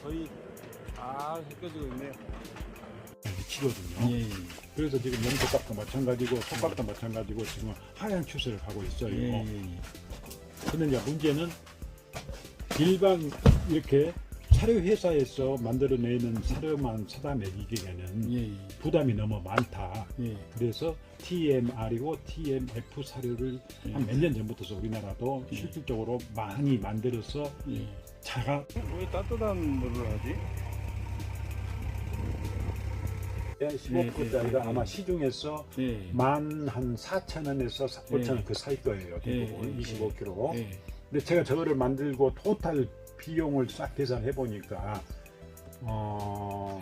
거의 다 섞여지고 있네요. 미치거든요. 예. 그래서 지금 염소값도 마찬가지고 속값도 마찬가지고 지금 하향 추세를 가고 있어요. 예. 근데 이제 문제는 일반 이렇게 사료 회사에서 만들어내는 사료만 사다 먹이기에는 예. 부담이 너무 많다. 예. 그래서 TMR이고 TMF 사료를 한 몇 년 전부터 우리나라도 예. 실질적으로 많이 만들어서 예. 자가 왜 따뜻한 물을 하지? 15%짜리가 예. 아마 시중에서 예. 14,000원에서 5,000원 그 사이 거예요. 대부분 예. 25kg. 예. 근데 제가 저거를 만들고 토탈 비용을 싹 계산해 보니까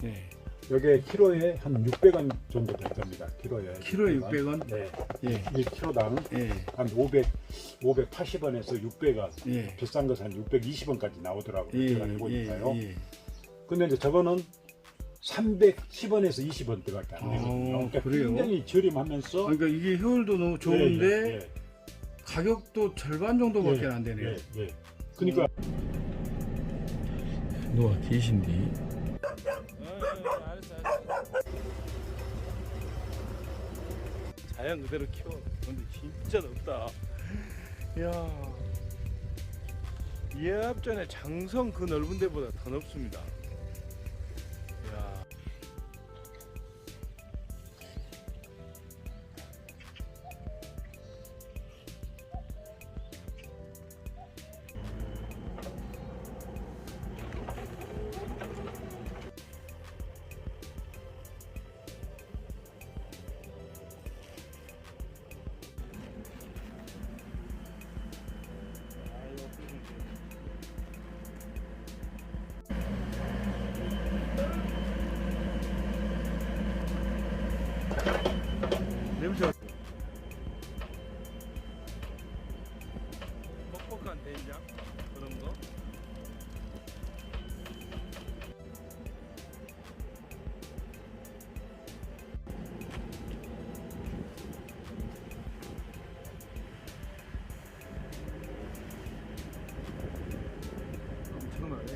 예. 여기에 키로에 한 600원 정도 될 겁니다. 키로에. 키로에 600원? 네. 예. 1kg당 예. 한 580원에서 600원. 예. 비싼 것은 한 620원까지 나오더라고요. 제가 해보니까요. 예. 근데 이제 저거는 310원에서 20원대밖에 안 되거든요. 그러니까 그래요? 굉장히 저렴하면서 그러니까 이게 효율도 너무 좋은데 예, 예, 가격도 절반 정도밖에 예, 안 되네요. 예, 예. 그러니까 누가 계신디? 자연 그대로 키워. 근데 진짜 넓다. 이야. 예압전에 장성 그 넓은 데보다 더 넓습니다. 이야. 냄새 뻑뻑한 된장 그런 거. 엄청나네.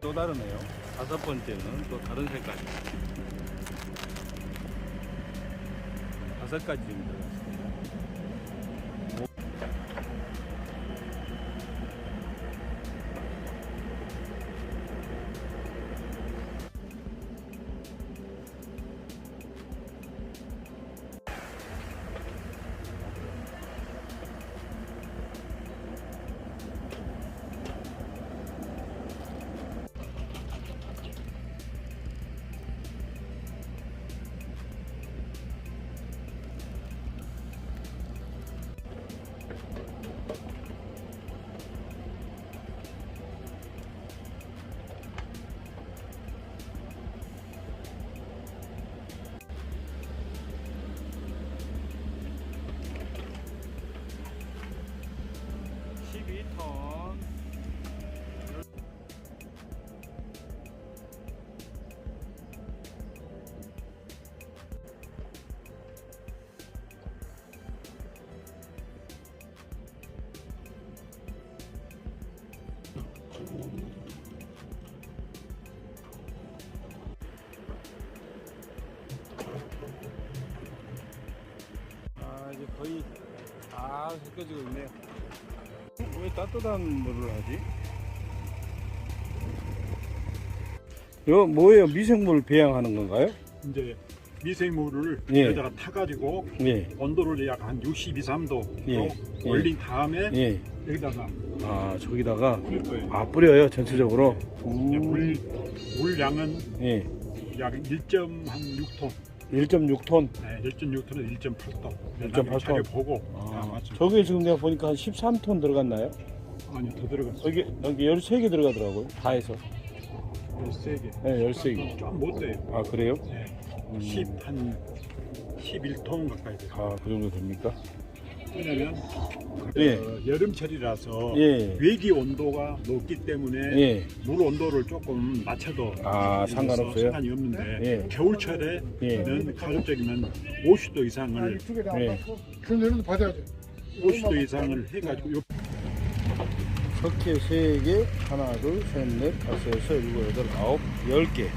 또 다르네요. 다섯 번째는 또 다른 색깔이. 다섯 가지 정도 들어갔습니다. 이제 거의 다 섞여지고 있네요. 왜 따뜻한 물을 하지? 이거 뭐예요? 미생물 배양하는 건가요? 이제 미생물을 예. 여기다가 타가지고 예. 온도를 약 한 62, 3도로 예. 올린 다음에 예. 여기다가 아, 저기다가 뿌릴 거예요. 아, 뿌려요, 전체적으로. 이제 물 양은 예. 약 1.6톤. 1.6톤. 네, 1.6톤에서 1.8톤. 1.8 자료 톤. 보고. 아, 맞습니다. 저게 지금 내가 보니까 한 13톤 들어갔나요? 아니요, 더 들어갔어요. 여기 13개 들어가더라고요. 다 해서. 13개. 네, 13개. 좀못 돼요. 아, 그래요? 네. 한 11톤 가까이 돼요. 아, 그 정도 됩니까? 왜냐면 예. 여름철이라서 예. 외기 온도가 높기 때문에 예. 물 온도를 조금 낮춰도 상관없어요? 상관이 없는데 예. 겨울철에는 예. 가급적이면 50도 이상을 이쪽에 다 예. 받고 그럼 얘는 받아야죠. 50도 이상을 해가지고 요 석회 3개, 하나, 둘, 셋, 넷, 다섯, 여섯, 일곱, 여덟, 아홉, 10개.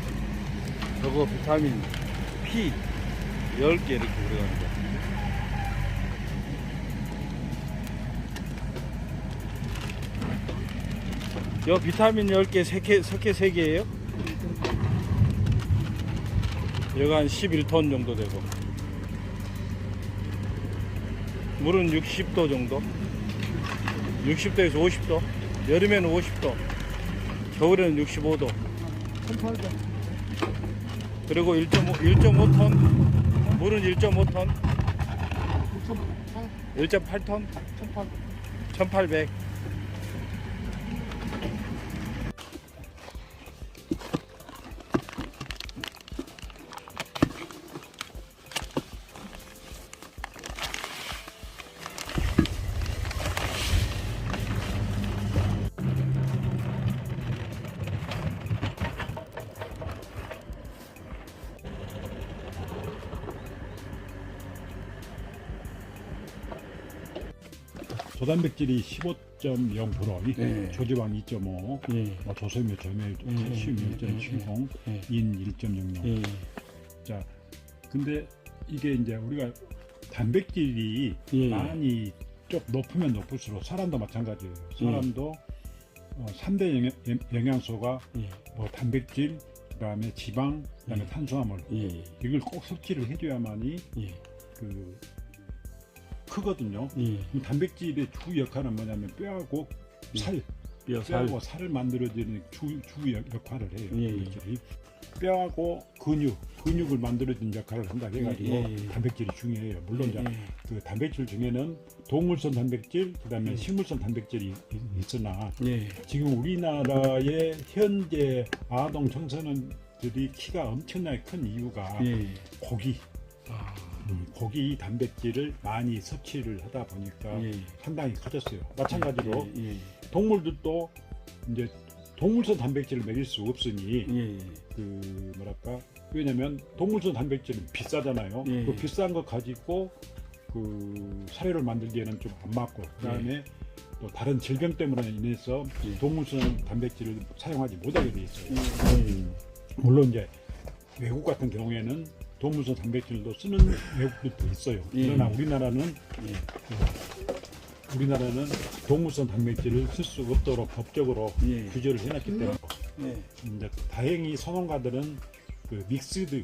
저거 비타민 P 10개 이렇게 들어가는 거. 요 비타민 10개, 석회 3개예요? 여기가 한 11톤 정도 되고. 물은 60도 정도? 60도에서 50도? 여름에는 50도, 겨울에는 65도. 1,800. 그리고 1.5톤, 물은 1.5톤, 1.8톤, 1,800. 1800. 저단백질이 15.0%, 예. 조지방 2.5, 예. 조소염, 점유, 칼슘 1.70, 예. 인 1.00. 예. 자, 근데 이게 이제 우리가 단백질이 예. 많이 좀 높으면 높을수록 사람도 마찬가지예요. 사람도 3대 영양소가 예. 뭐 단백질, 그다음에 지방, 그다음에 예. 탄수화물 예. 이걸 꼭 섭취를 해줘야만이 예. 그 크거든요. 예. 이 단백질의 주 역할은 뭐냐면 뼈하고 살, 뼈하고 살을 만들어주는 주 역할을 해요. 예. 단백질이 뼈하고 근육을 만들어주는 역할을 한다 해가지고 예. 단백질이 중요해요. 물론 이제 예. 그 단백질 중에는 동물성 단백질, 그다음에 예. 식물성 단백질이 있으나 예. 지금 우리나라의 현재 아동 청소년들이 키가 엄청나게 큰 이유가 예. 고기. 아. 고기 단백질을 많이 섭취를 하다 보니까 예. 상당히 커졌어요. 마찬가지로 예. 동물들도 이제 동물성 단백질을 먹일 수 없으니 예. 그 뭐랄까, 왜냐면 동물성 단백질은 비싸잖아요. 예. 그 비싼 거 가지고 그 사료를 만들기에는 좀 안 맞고, 그다음에 또 다른 질병 때문에 인해서 예. 동물성 단백질을 사용하지 못하게 돼 있어요. 물론 이제 외국 같은 경우에는 동물성 단백질도 쓰는 외국들도 있어요. 예. 그러나 우리나라는 예. 동물성 단백질을 쓸 수 없도록 법적으로 예. 규제를 해놨기 때문에 예. 이제 다행히 선원가들은 그 믹스를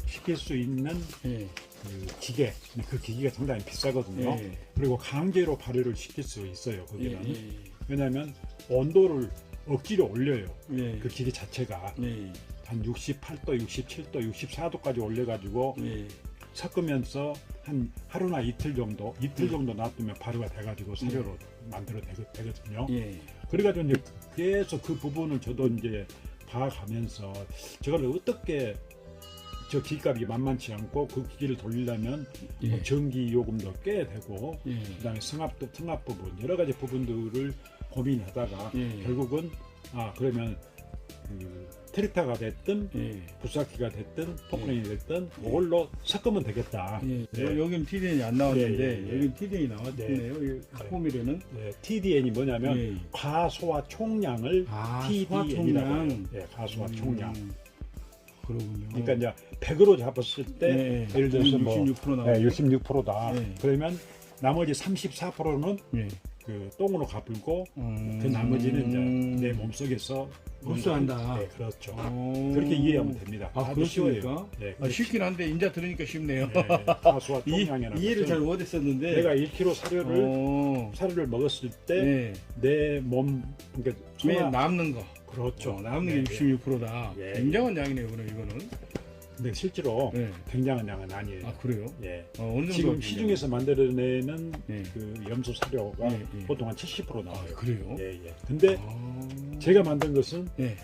시킬 수 있는 예. 그 기계, 그 기계가 상당히 비싸거든요. 예. 그리고 강제로 발효를 시킬 수 있어요. 예. 거기는. 왜냐하면 온도를 억지로 올려요. 예. 그 기계 자체가 예. 한 68도, 67도, 64도까지 올려가지고 예. 섞으면서 한 하루나 이틀 정도 놔두면 발효가 돼가지고 사료로 만들어 되거든요. 예. 그래가지고 이제 계속 그 부분을 저도 이제 봐가면서 저걸 어떻게 저 기값이 만만치 않고 그 기기를 돌리려면 예. 뭐 전기 요금도 꽤 되고 예. 그다음에 승합 부분 여러 가지 부분들을 고민하다가 예. 결국은 그러면 그 트랙터가 됐든 예. 부사키가 됐든 포크레인이 됐든 그걸로 섞으면 되겠다. 예. 네. 여기는 TDN이 안 나왔는데 예, 예, 예. 여기는 TDN이 나왔네요. 포미르는 네, TDN이 뭐냐면 예. 과소화 총량을 TDN이라고 해요. 예, 과소화 총량. 그러군요. 그러니까 이제 100으로 잡았을 때 예. 예를 들어서 뭐 66% 나와요. 66%다. 예. 그러면 나머지 34%는 예. 그 똥으로 갚을고 그 나머지는 이제 내 몸속에서 흡수한다. 네, 그렇죠. 오. 그렇게 이해하면 됩니다. 아, 아주 쉬워요. 그렇습니까? 네, 쉽긴 한데 인자 들으니까 쉽네요. 네, 과소화 총량이라는 이해를 잘 것은 못했었는데 내가 1kg 사료를 먹었을 때 내 몸 그러니까 맨 남는 거. 그렇죠. 남는 게 66%다. 예. 굉장한 양이네요, 그럼 이거는. 근데 실제로 네. 굉장한 양은 아니에요. 아, 그래요? 예. 어느 정도 지금 시중에서 만들어내는 예. 그 염소 사료가 예, 예. 보통 한 70% 나와요. 그래요? 예, 예. 근데 아... 제가 만든 것은 예.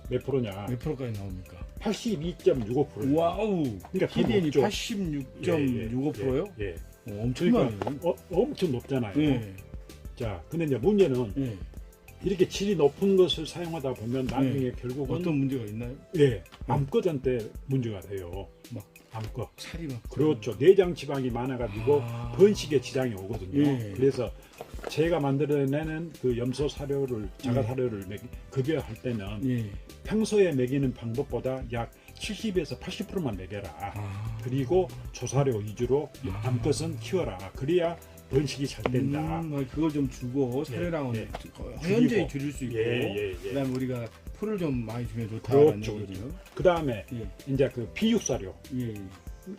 몇 프로냐? 몇 프로까지 나옵니까? 82.65%. 와우. 그러니까 TDN이 더 높죠. 86.65%요? 예. 엄청나요. 엄청 높잖아요. 예. 자, 근데 이제 문제는 예. 이렇게 질이 높은 것을 사용하다 보면 나중에 결국은 어떤 문제가 있나요? 예, 암거전 때 문제가 돼요. 막 암거. 살이 막 그렇죠. 내장 지방이 많아가지고 아. 번식에 지장이 오거든요. 예. 그래서 제가 만들어내는 그 염소 사료를 자가 사료를 급여할 때는 예. 평소에 먹이는 방법보다 약 70에서 80%만 먹여라. 아. 그리고 조사료 위주로 암것은 키워라. 그래야 번식이 잘 된다. 그걸 좀 주고 사료량은 예. 현저히 줄일 수 있고 예. 그다음에 우리가 풀을 좀 많이 주면 좋다는 그렇죠. 얘기죠. 그 다음에 예. 이제 그 비육 사료. 예.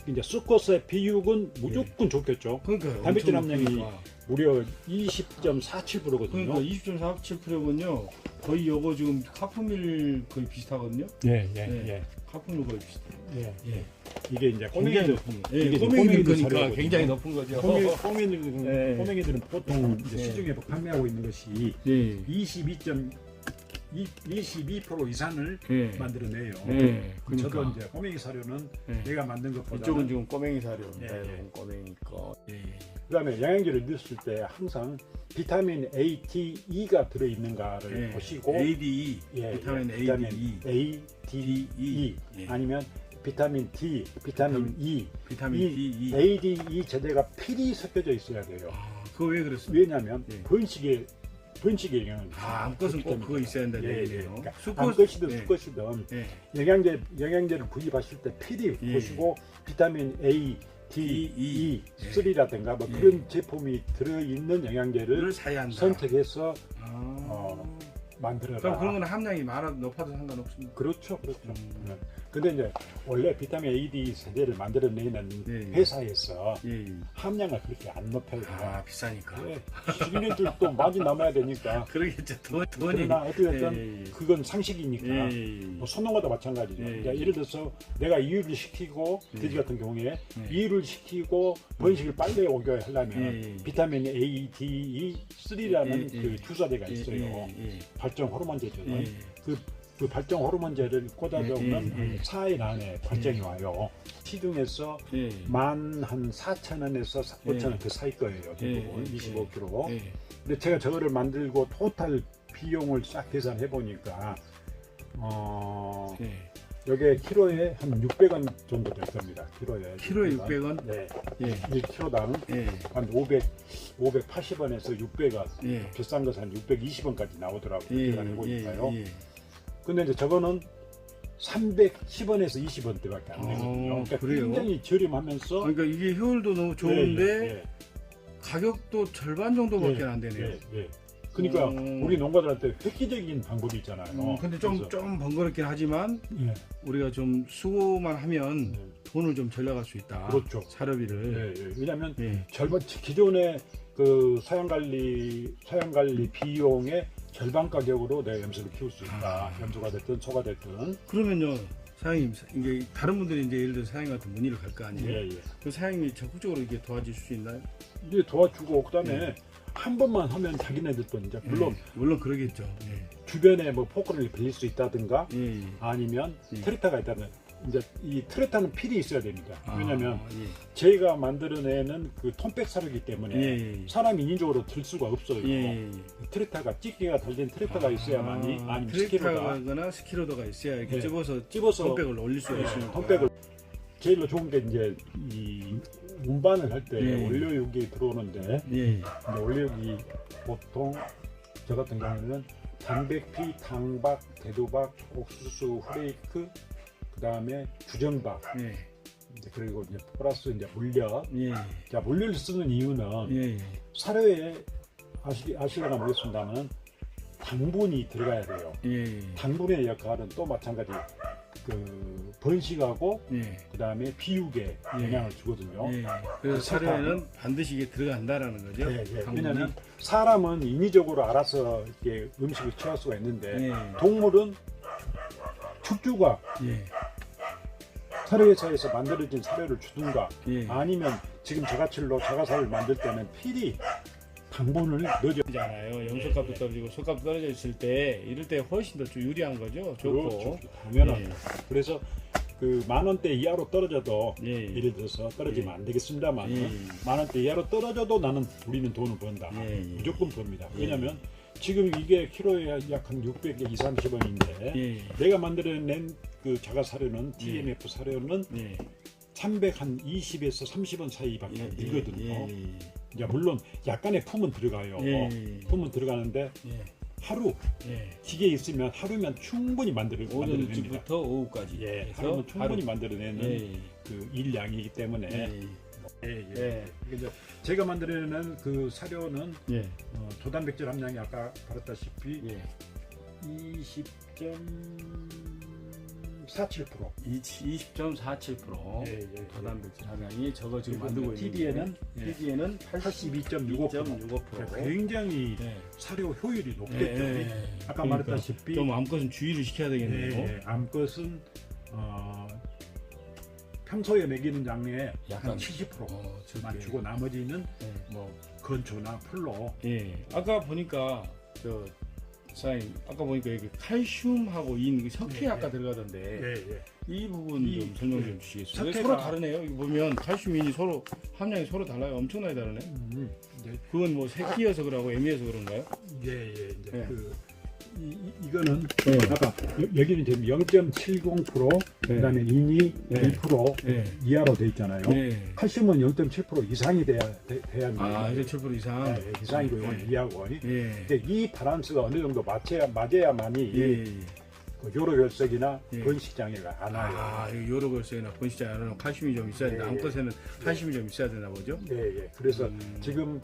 이제 수컷의 비육은 무조건 좋겠죠. 그러니까요. 단백질 엄청 함량이 높으니까. 무려 20.47%거든요. 그러니까 20.47%면요. 거의 요거 지금 카프밀 거의 비슷하거든요. 예. 카프밀 거의 비슷해요. 예. 이게 이제 굉장히 꼬맹이들, 높은 거. 이게 예, 이제 꼬맹이들 꼬맹이들 거니까 사료거든요. 굉장히 높은 거죠. 예. 꼬맹이들은 보통 이제 예. 시중에 판매하고 있는 것이 예. 22% 이상을 예. 만들어내요. 예. 저도 그러니까. 이제 꼬맹이 사료는 예. 내가 만든 것보다 이쪽은 지금 꼬맹이 사료입니다. 예, 예. 이건 꼬맹이 거. 예. 그다음에 영양제를 넣었을 때 항상 비타민 A, D, E가 들어있는가를 예. 보시고 ADE, 예, 비타민 예, A, 비타민 D, E, A, D, E 예. 아니면 비타민 D, 비타민 E, 비타민 이 D, E. A, D, E 제대가 필히 섞여져 있어야 돼요. 아, 그거 왜 그랬어요? 왜냐하면 예. 번식에 영향을 암것은 꼭 그거 있어야 된다는 얘기네요. 그러니까 수컷- 암것이든 예. 수컷이든 예. 영양제를 구입하실 때 필히 예. 보시고 비타민 A, D, D, E, 예. 3라든가 뭐 예. 그런 제품이 들어있는 영양제를 를 사야 한다. 선택해서 아. 만들어라. 그럼 그런 건 함량이 많아도 높아도 상관없습니다. 그렇죠. 네. 근데 이제 원래 비타민 A, D 세대를 만들어내는 예. 회사에서 예. 함량을 그렇게 안 높여요. 아, 비싸니까. 네. 시민들도 많이 남아야 되니까. 그러겠죠. 돈이. 그러나 어쨌든 예. 그건 상식이니까. 예. 뭐 소농과도 마찬가지죠. 예. 그러니까 예를 들어서 내가 이유를 시키고 예. 돼지 같은 경우에 예. 이유를 시키고 번식을 빨리 오게 하려면 예. 비타민 A, D, E, 3라는 예. 그 주사제가 예. 있어요. 예. 발전 발정 호르몬제죠. 예. 그 발정 호르몬제를 꽂아주면 예. 예. 4일 안에 발정이 와요. 시중에서 예. 14,000원에서 5,000원 그 사이 거예요. 대부분 예. 25kg. 예. 근데 제가 저거를 만들고 토탈 비용을 싹 계산해 보니까 예. 여기에 키로에 한 600원 정도 될 겁니다. 키로에. 키로에 600원? 네. 예. 1kg당 예. 한 580원에서 600원. 예. 비싼 것은 한 620원까지 나오더라고요. 예. 계산해 보니까요. 예. 근데 이제 저거는 310원에서 20원대밖에 안 되거든요. 그러니까 그래요? 굉장히 저렴하면서 그러니까 이게 효율도 너무 좋은데 예. 가격도 절반 정도밖에 안 되네요. 예. 그러니까 음. 우리 농가들한테 획기적인 방법이 있잖아요. 근데 좀 번거롭긴 하지만 예. 우리가 좀 수고만 하면 예. 돈을 좀 절약할 수 있다. 그렇죠. 사료비를. 예. 왜냐하면 예. 기존의 그 사양관리 비용의 절반 가격으로 내 염소를 키울 수 있다. 염소가 됐든 소가 됐든. 그러면요, 사장님, 이게 다른 분들이 이제 예를 들어 사장님한테 문의를 갈 거 아니에요? 예. 그 사장님이 적극적으로 이렇게 도와줄 수 있나요? 이제 도와주고 그다음에 한 번만 하면 자기네들도 이제 물론 물론 그러겠죠. 예. 주변에 뭐 포크를 빌릴 수 있다든가 예. 아니면 예. 트랙터가 있다든 이제 이 트랙터는 필히 있어야 됩니다. 왜냐하면 예. 제가 만들어내는 그 톰백 사료이기 때문에 예. 사람이 인위적으로 들 수가 없어요. 예. 트랙터가 찌개가 달린 트랙터가 있어야만이 아니면 스키로가 트랙터거나 스키로더가 있어야 이렇게 예. 집어서 톰백을 올릴 수가 있으니까. 톰백을 제일로 좋은 게 이제 이 운반을 할 때 예. 원료육이 들어오는데 예. 이제 원료육이 보통 저 같은 경우는 단백피, 당박, 대두박, 옥수수, 후레이크, 그 다음에 주전박, 예. 이제 그리고 이제 플러스 이제 물엿. 예. 자, 물엿을 쓰는 이유는 예. 사료에 아시려나 모르겠습니다만 당분이 들어가야 돼요. 예. 당분의 역할은 또 마찬가지 그 번식하고 예. 그 다음에 비육에 예. 영향을 주거든요. 예. 그래서 사료에는 반드시 이게 들어간다라는 거죠. 예, 예. 당분이. 왜냐하면 사람은 인위적으로 알아서 이렇게 음식을 취할 수가 있는데 예. 동물은 축주가 예. 사료회사에서 만들어진 사료를 주든가 예. 아니면 지금 저가칠로 자가사를 만들 때는 필히 당분을 넣어줘. 잖아요. 염소값도 떨어지고 소값도 떨어져 있을 때 이럴 때 훨씬 더 좀 유리한 거죠. 좋고. 그렇죠. 당연하죠. 예. 그래서 그 10,000원대 이하로 떨어져도 예. 예를 들어서 떨어지면 예. 안 되겠습니다만 예. 10,000원대 이하로 떨어져도 나는 우리는 돈을 번다. 예. 무조건 법니다. 예. 왜냐하면 지금 이게 키로에 약 한 600에 230원인데 예. 내가 만들어낸 그 자가 사료는 TMF 사료는 예. 320에서 30원 사이밖에 안 들거든요. 예. 이제 물론 약간의 품은 들어가요. 예. 품은 들어가는데 예. 하루 예. 기계 있으면 하루면 충분히 만들어냅니다. 오전부터 오후까지. 예, 해서 하루면 충분히 하루. 만들어내는 예. 그 일량이기 때문에 예. 예. 그래서 제가 만들어내는 그 사료는 예. 조단백질 함량이 아까 말했다시피 예. 20.47%. 20.47%. 예. 저단백질 함량이 저거 지금 그리고 만들고 있는 TD에는 TD에는 82.65%. 굉장히 네. 사료 효율이 높겠죠. 아까 말했다시피 좀 암컷은 주의를 시켜야 되겠네요. 예, 암것은 평소에 먹이는 양의 약간, 한 70%만 적게. 주고 나머지는 예. 뭐 건초나 풀로 예. 아까 보니까 사장님 아까 보니까 여기 칼슘하고 인 석회 아까 들어가던데 이 부분 이- 좀 설명 좀 주시겠어요? 석회가- 서로 다르네요. 이거 보면 칼슘인이 서로 함량이 서로 달라요. 엄청나게 다르네. 이제 그건 뭐 새끼여서 그러고 애미여서 그런가요? 이제 예. 이거는 예. 아까 여기는 지금 0.70% 예. 그다음에 인이 예. 1% 예. 이하로 돼 있잖아요. 네. 칼슘은 0.7% 이상이 돼야 돼야 아, 이제 7% 이상. 이상이고 예. 이건 이하고. 예. 근데 이 바란스가 어느 정도 맞아야만이 예. 그 요로혈색이나 예. 번식장애가 안 와요. 아, 이 여러 걸세나 번식장에는 칼슘이 좀 있어야 된다. 예. 암컷에는 칼슘이 좀 있어야 되나 보죠? 예. 그래서 지금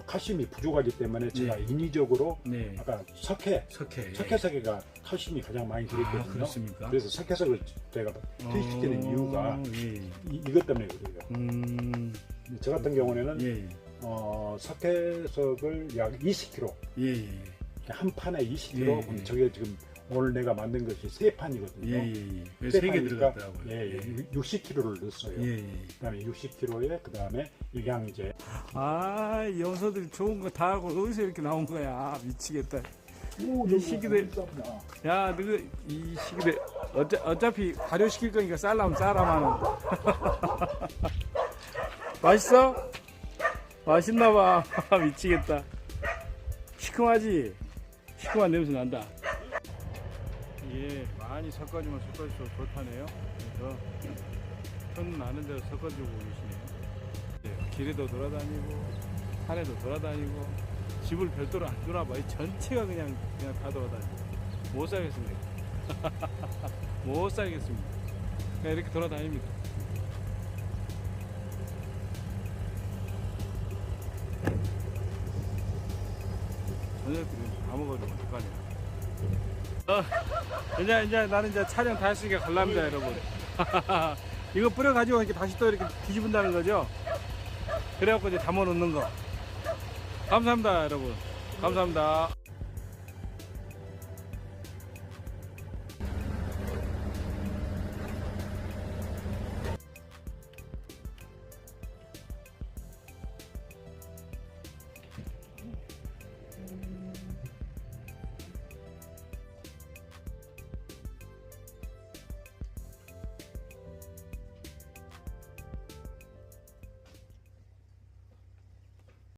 칼슘이 부족하기 때문에 제가 인위적으로 네. 아까 석회 석회. 석회가 칼슘이 가장 많이 아, 들어있거든요. 그렇습니까? 그래서 석회석을 제가 투입시키는 이유가 예. 이것 때문에 그래요. 저 같은 경우에는 예. 석회석을 약 20kg, 예. 한 판에 20kg. 예. 그럼 저게 지금 오늘 내가 만든 것이 세 판이거든요. 예. 세 세개 판이니까 들어갔더라고요. 60kg를 넣었어요. 예. 그다음에 60kg에 그다음에 영양제. 아, 이 염소들이 좋은 거 다 하고 어디서 이렇게 나온 거야? 미치겠다. 이 시기들. 야, 너이 시기들 어차피 발효시킬 거니까 쌀라면 쌀아마는. 맛있어? 맛있나 봐. 미치겠다. 시큼하지? 시큼한 냄새 난다. 예, 많이 섞어주면 섞어줄수록 좋다네요. 그래서 천 나는 대로 섞어주고 계시네요. 예, 길에도 돌아다니고 산에도 돌아다니고 집을 별도로 안 돌아봐. 이 전체가 그냥 다 돌아다니고 못 살겠습니다. 못 살겠습니다. 그냥 이렇게 돌아다닙니다. 저녁들은 다 먹어주면 어떡하냐. 이제 나는 이제 촬영 다 했으니까 갈랍니다, 여러분. 이거 뿌려가지고 이렇게 다시 또 이렇게 뒤집은다는 거죠. 그래갖고 이제 담아 놓는 거. 감사합니다, 여러분. 감사합니다.